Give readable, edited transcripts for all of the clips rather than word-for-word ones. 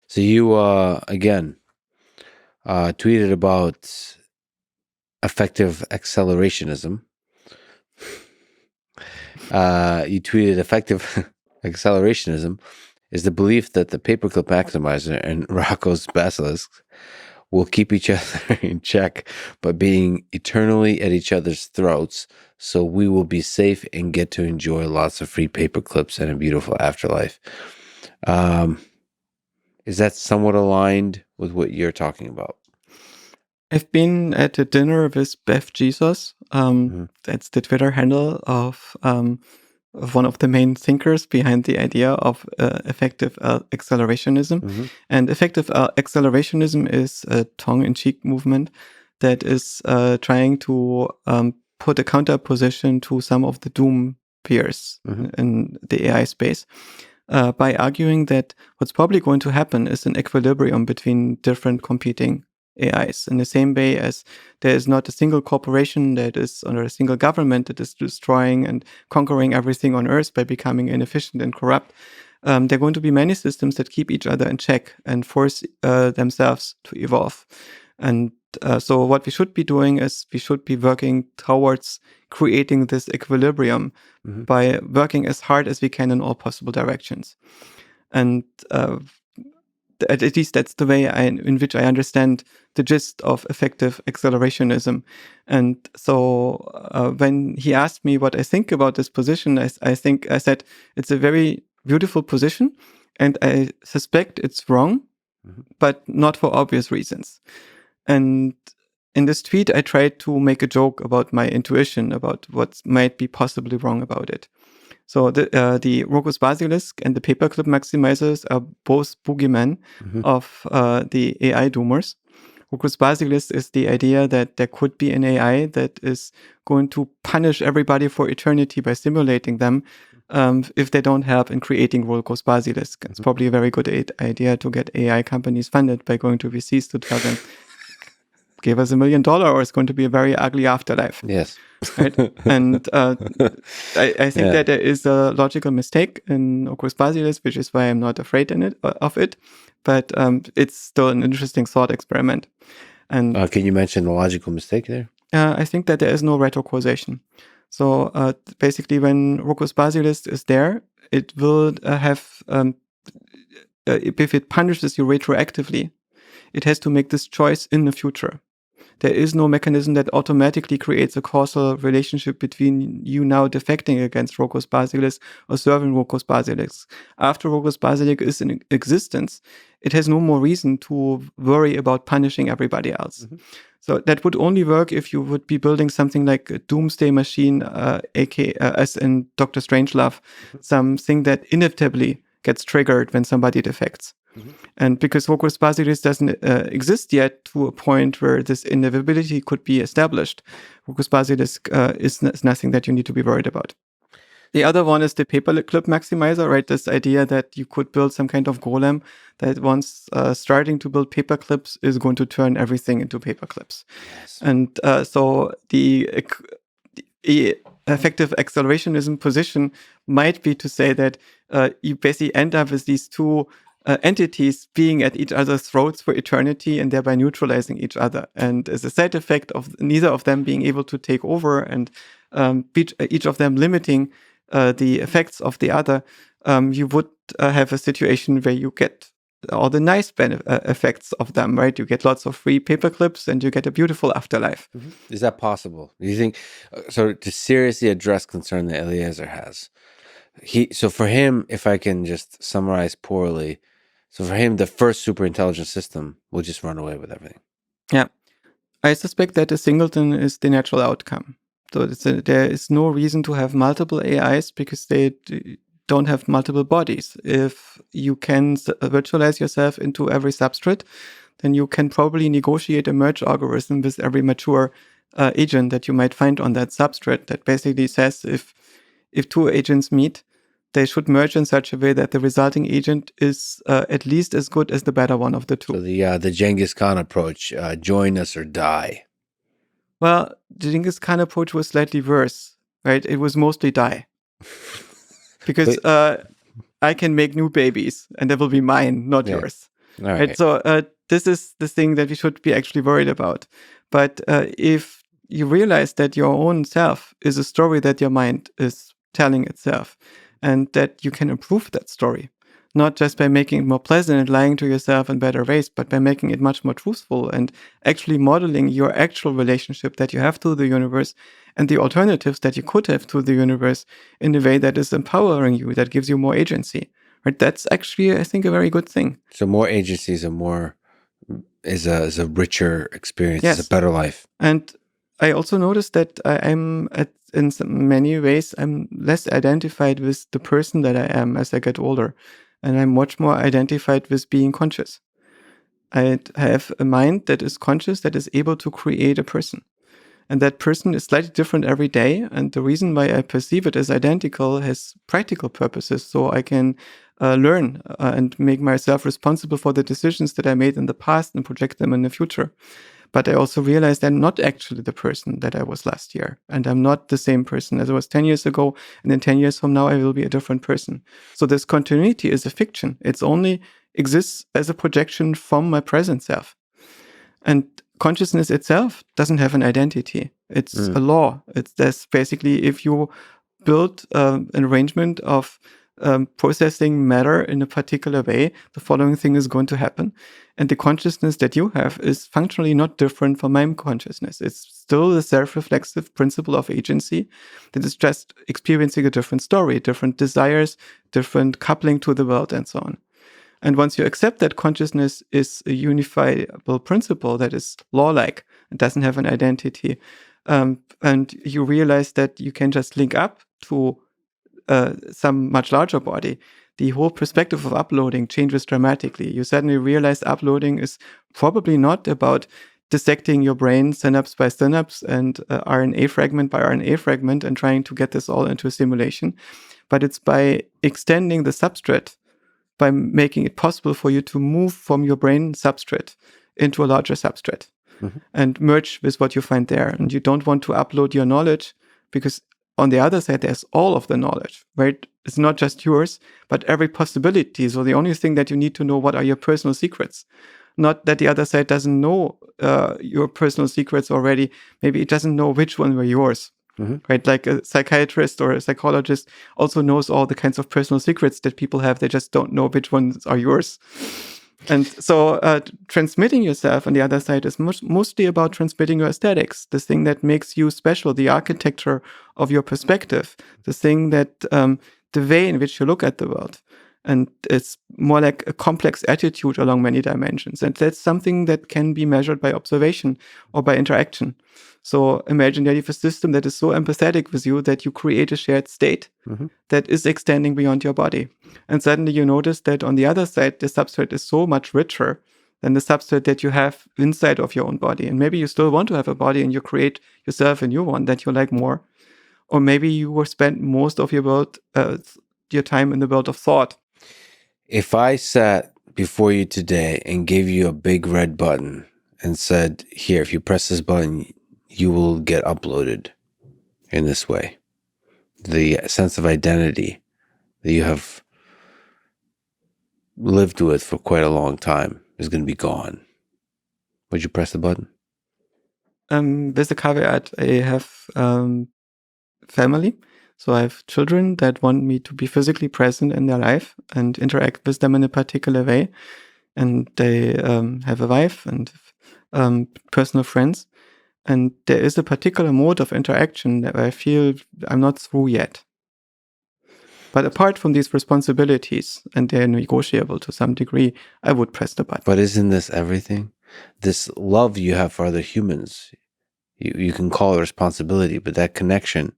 So you again tweeted about effective accelerationism. You tweeted effective accelerationism is the belief that the paperclip maximizer and Rocco's basilisk will keep each other in check by being eternally at each other's throats, so we will be safe and get to enjoy lots of free paperclips and a beautiful afterlife. Is that somewhat aligned with what you're talking about? I've been at a dinner with Beth Jesus. That's the Twitter handle of one of the main thinkers behind the idea of effective accelerationism. And effective accelerationism is a tongue-in-cheek movement that is trying to put a counterposition to some of the doom fears in the AI space. By arguing that what's probably going to happen is an equilibrium between different competing AIs, in the same way as there is not a single corporation that is under a single government that is destroying and conquering everything on Earth by becoming inefficient and corrupt. There are going to be many systems that keep each other in check and force themselves to evolve. And so what we should be doing is we should be working towards creating this equilibrium by working as hard as we can in all possible directions. And at least that's the way in which I understand the gist of effective accelerationism. And so when he asked me what I think about this position, I said it's a very beautiful position, and I suspect it's wrong, but not for obvious reasons. And in this tweet, I tried to make a joke about my intuition about what might be possibly wrong about it. So the Rocco's basilisk and the paperclip maximizers are both boogeymen of the AI doomers. Rocco's basilisk is the idea that there could be an AI that is going to punish everybody for eternity by simulating them if they don't help in creating Rocco's basilisk. It's probably a very good idea to get AI companies funded by going to VCs to tell them, give us $1 million or it's going to be a very ugly afterlife. Yes. Right? And I think that there is a logical mistake in Rocco's basilisk, which is why I'm not afraid of it. But it's still an interesting thought experiment. And can you mention the logical mistake there? I think that there is no retrocausation. So basically, when Rocco's basilisk is there, it will have, if it punishes you retroactively, it has to make this choice in the future. There is no mechanism that automatically creates a causal relationship between you now defecting against Rocco's basilisk or serving Rocco's basilisk. After Rocco's basilisk is in existence, it has no more reason to worry about punishing everybody else. So that would only work if you would be building something like a doomsday machine, as in Dr. Strangelove, something that inevitably gets triggered when somebody defects. And because Rocco's basilisk doesn't exist yet to a point where this inevitability could be established, Rocco's basilisk is nothing that you need to be worried about. The other one is the paperclip maximizer, right? This idea that you could build some kind of golem that once starting to build paperclips is going to turn everything into paperclips. Yes. And so the effective accelerationism position might be to say that you basically end up with these two entities being at each other's throats for eternity and thereby neutralizing each other. And as a side effect of neither of them being able to take over and each of them limiting the effects of the other, you would have a situation where you get all the nice effects of them, right? You get lots of free paperclips and you get a beautiful afterlife. Is that possible? Do you think, so to seriously address concern that Eliezer has, so for him, if I can just summarize poorly, so for him, the first superintelligence system will just run away with everything. Yeah. I suspect that a singleton is the natural outcome. So there is no reason to have multiple AIs because they don't have multiple bodies. If you can virtualize yourself into every substrate, then you can probably negotiate a merge algorithm with every mature agent that you might find on that substrate that basically says if two agents meet, they should merge in such a way that the resulting agent is at least as good as the better one of the two. So the Genghis Khan approach, join us or die. Well, the Genghis Khan approach was slightly worse, right? It was mostly die. Because I can make new babies and they will be mine, not yours. All right. So this is the thing that we should be actually worried about. But if you realize that your own self is a story that your mind is telling itself, and that you can improve that story, not just by making it more pleasant and lying to yourself in better ways, but by making it much more truthful and actually modeling your actual relationship that you have to the universe and the alternatives that you could have to the universe in a way that is empowering you, that gives you more agency. Right? That's actually, I think, a very good thing. So more agencies and more is a richer experience. Yes. It's a better life. And I also noticed that in many ways, I'm less identified with the person that I am as I get older. And I'm much more identified with being conscious. I have a mind that is conscious, that is able to create a person. And that person is slightly different every day. And the reason why I perceive it as identical has practical purposes. So I can learn and make myself responsible for the decisions that I made in the past and project them in the future. But I also realized I'm not actually the person that I was last year. And I'm not the same person as I was 10 years ago. And in 10 years from now, I will be a different person. So this continuity is a fiction. It only exists as a projection from my present self. And consciousness itself doesn't have an identity. It's a law. That's basically if you build an arrangement of processing matter in a particular way, the following thing is going to happen. And the consciousness that you have is functionally not different from my consciousness. It's still the self-reflexive principle of agency that is just experiencing a different story, different desires, different coupling to the world, and so on. And once you accept that consciousness is a unifiable principle that is law-like, it doesn't have an identity, and you realize that you can just link up to some much larger body, the whole perspective of uploading changes dramatically. You suddenly realize uploading is probably not about dissecting your brain synapse by synapse and RNA fragment by RNA fragment and trying to get this all into a simulation, but it's by extending the substrate, by making it possible for you to move from your brain substrate into a larger substrate and merge with what you find there. And you don't want to upload your knowledge because on the other side, there's all of the knowledge, right? It's not just yours, but every possibility. So the only thing that you need to know, what are your personal secrets? Not that the other side doesn't know your personal secrets already. Maybe it doesn't know which one were yours. Right? Like a psychiatrist or a psychologist also knows all the kinds of personal secrets that people have. They just don't know which ones are yours. And so transmitting yourself on the other side is mostly about transmitting your aesthetics, the thing that makes you special, the architecture of your perspective, the thing that, the way in which you look at the world. And it's more like a complex attitude along many dimensions. And that's something that can be measured by observation or by interaction. So imagine that you have a system that is so empathetic with you that you create a shared state that is extending beyond your body. And suddenly you notice that on the other side, the substrate is so much richer than the substrate that you have inside of your own body. And maybe you still want to have a body and you create yourself a new one that you like more. Or maybe you will spend most of your time in the world of thought. If I sat before you today and gave you a big red button and said, here, if you press this button, you will get uploaded in this way, the sense of identity that you have lived with for quite a long time is going to be gone. Would you press the button? With the caveat, I have family. So I have children that want me to be physically present in their life and interact with them in a particular way. And they have a wife and personal friends. And there is a particular mode of interaction that I feel I'm not through yet. But apart from these responsibilities, and they're negotiable to some degree, I would press the button. But isn't this everything? This love you have for other humans, you can call it responsibility, but that connection,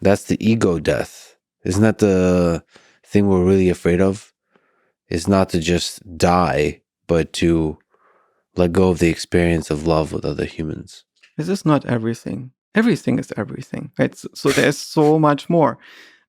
that's the ego death. Isn't that the thing we're really afraid of? Is not to just die, but to let go of the experience of love with other humans. This is not everything. Everything is everything, right? So there's so much more.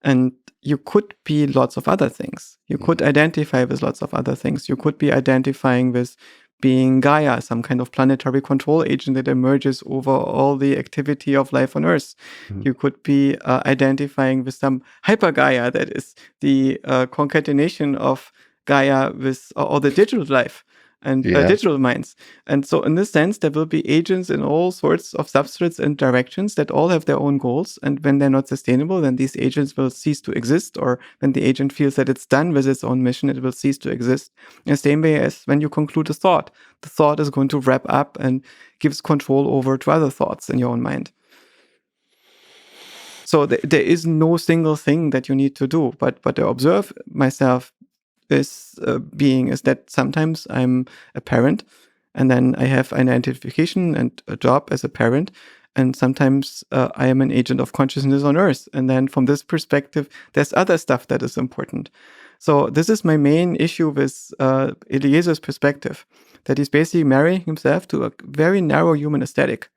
And you could be lots of other things. You could identify with lots of other things. You could be identifying with being Gaia, some kind of planetary control agent that emerges over all the activity of life on Earth. You could be identifying with some hyper Gaia that is the concatenation of Gaia with all the digital life and digital minds. And so in this sense, there will be agents in all sorts of substrates and directions that all have their own goals. And when they're not sustainable, then these agents will cease to exist. Or when the agent feels that it's done with its own mission, it will cease to exist. In the same way as when you conclude a thought, the thought is going to wrap up and gives control over to other thoughts in your own mind. So there is no single thing that you need to do. But what I observe myself is that sometimes I'm a parent, and then I have an identification and a job as a parent, and sometimes I am an agent of consciousness on Earth. And then from this perspective, there's other stuff that is important. So this is my main issue with Eliezer's perspective, that he's basically marrying himself to a very narrow human aesthetic.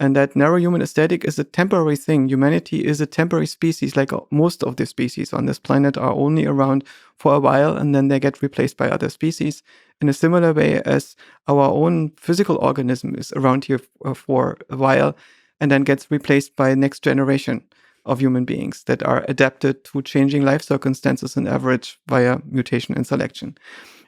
And that narrow human aesthetic is a temporary thing. Humanity is a temporary species, like most of the species on this planet are only around for a while, and then they get replaced by other species in a similar way as our own physical organism is around here for a while and then gets replaced by next generation of human beings that are adapted to changing life circumstances on average via mutation and selection.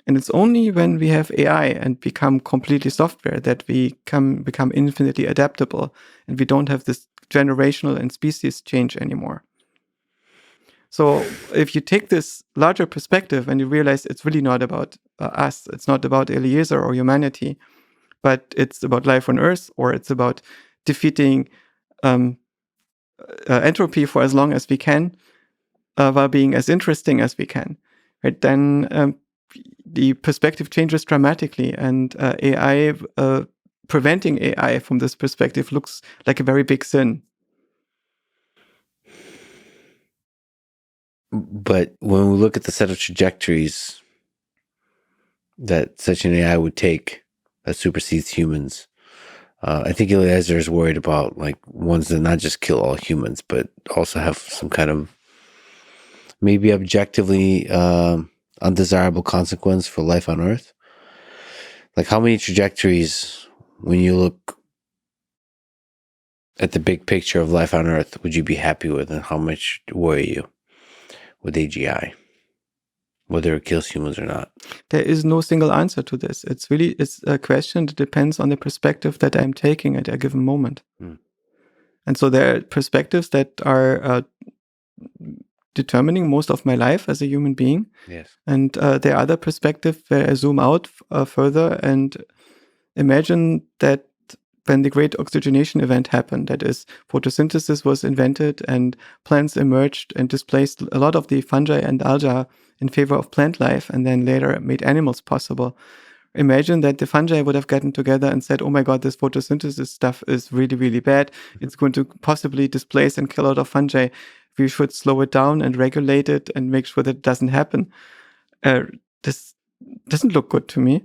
And it's only when we have AI and become completely software that we become infinitely adaptable, and we don't have this generational and species change anymore. So if you take this larger perspective and you realize it's really not about us, it's not about Eliezer or humanity, but it's about life on Earth, or it's about defeating entropy for as long as we can, while being as interesting as we can, right? Then the perspective changes dramatically, and AI, preventing AI from this perspective looks like a very big sin. But when we look at the set of trajectories that such an AI would take that supersedes humans, I think Eliezer is worried about like ones that not just kill all humans, but also have some kind of maybe objectively undesirable consequence for life on Earth. Like, how many trajectories, when you look at the big picture of life on Earth, would you be happy with, and how much worry you with AGI, whether it kills humans or not? There is no single answer to this. It's a question that depends on the perspective that I'm taking at a given moment. And so there are perspectives that are determining most of my life as a human being. Yes. And there are other perspectives where I zoom out further and imagine that when the great oxygenation event happened, that is, photosynthesis was invented and plants emerged and displaced a lot of the fungi and algae in favor of plant life, and then later made animals possible. Imagine that the fungi would have gotten together and said, oh my God, this photosynthesis stuff is really, really bad. It's going to possibly displace and kill a lot of fungi. We should slow it down and regulate it and make sure that it doesn't happen. This doesn't look good to me.